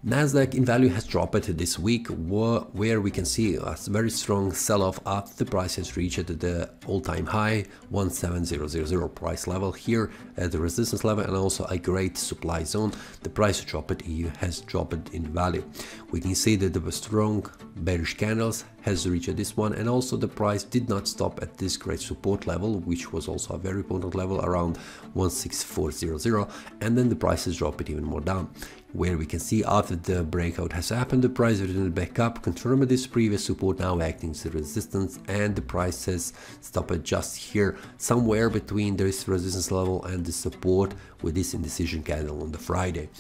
NASDAQ in value has dropped this week, where we can see a very strong sell-off after the price has reached the all-time high 17000 price level here at the resistance level, and also a great supply zone. The price dropped, EU has dropped in value. We can see that the strong bearish candles has reached this one, and also the price did not stop at this great support level, which was also a very important level around 16400, and then the price has dropped even more down, where we can see after the breakout has happened, the price returned back up, confirmed this previous support, now acting as the resistance, and the price has stopped just here, somewhere between this resistance level and the support, with this indecision candle on the Friday.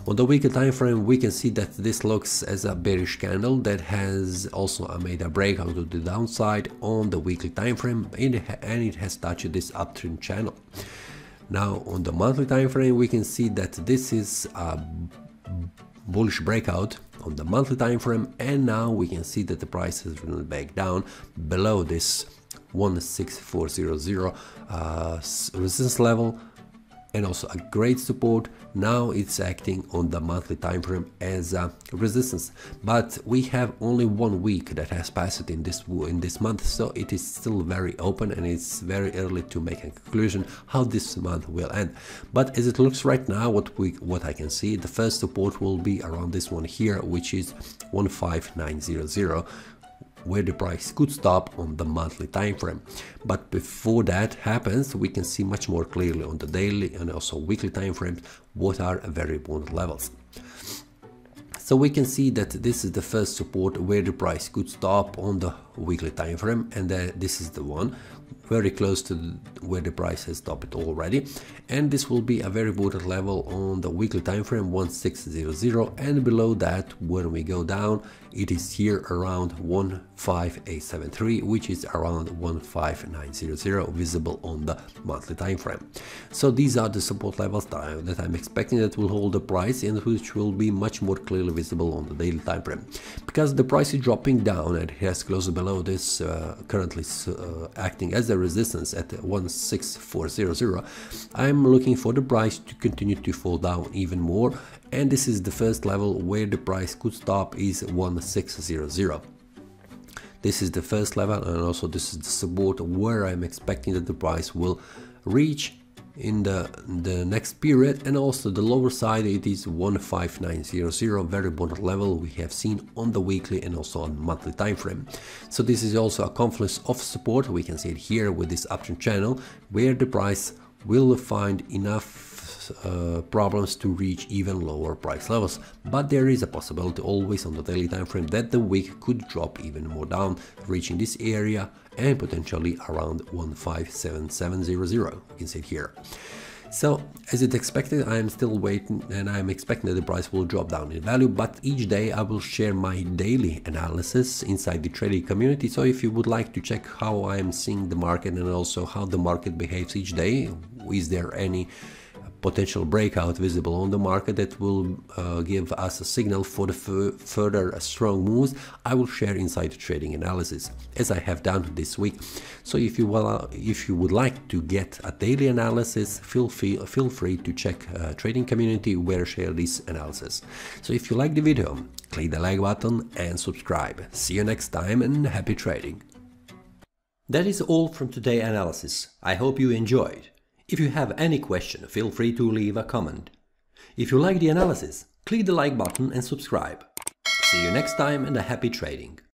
On the weekly time frame, we can see that this looks as a bearish candle that has also made a breakout to the downside on the weekly time frame, and it has touched this uptrend channel. Now on the monthly time frame, we can see that this is a bullish breakout on the monthly time frame, and now we can see that the price has run back down below this 16400 resistance level, and also a great support. Now it's acting on the monthly time frame as a resistance, but we have only 1 week that has passed in this month, so it is still very open, and it's very early to make a conclusion how this month will end. But as it looks right now, what I can see, the first support will be around this one here, which is 15900, where the price could stop on the monthly time frame. But before that happens, we can see much more clearly on the daily and also weekly time frames what are very important levels. So we can see that this is the first support where the price could stop on the weekly time frame, and this is the one very close to where the price has stopped already, and this will be a very important level on the weekly time frame 1600, and below that, when we go down, it is here around 15873, which is around 15900 visible on the monthly time frame. So these are the support levels that I'm expecting that will hold the price, and which will be much more clearly visible on the daily time frame, because the price is dropping down and it has closed below this, currently acting as a resistance at 16400. I'm looking for the price to continue to fall down even more, and this is the first level where the price could stop is 1600. This is the first level, and also this is the support where I'm expecting that the price will reach in the next period, and also the lower side it is 15900, very important level we have seen on the weekly and also on monthly time frame. So this is also a confluence of support, we can see it here with this uptrend channel, where the price will find enough problems to reach even lower price levels, but there is a possibility always on the daily time frame that the wick could drop even more down, reaching this area and potentially around 15770, you can see it here. So as it expected, I am still waiting, and I am expecting that the price will drop down in value, but each day I will share my daily analysis inside the trading community. So if you would like to check how I am seeing the market and also how the market behaves each day, is there any potential breakout visible on the market that will give us a signal for the further strong moves, I will share inside the trading analysis, as I have done this week. So if you would like to get a daily analysis, feel free to check trading community where I share this analysis. So if you like the video, click the like button and subscribe. See you next time, and happy trading. That is all from today's analysis. I hope you enjoyed. If you have any question, feel free to leave a comment. If you like the analysis, click the like button and subscribe. See you next time, and a happy trading.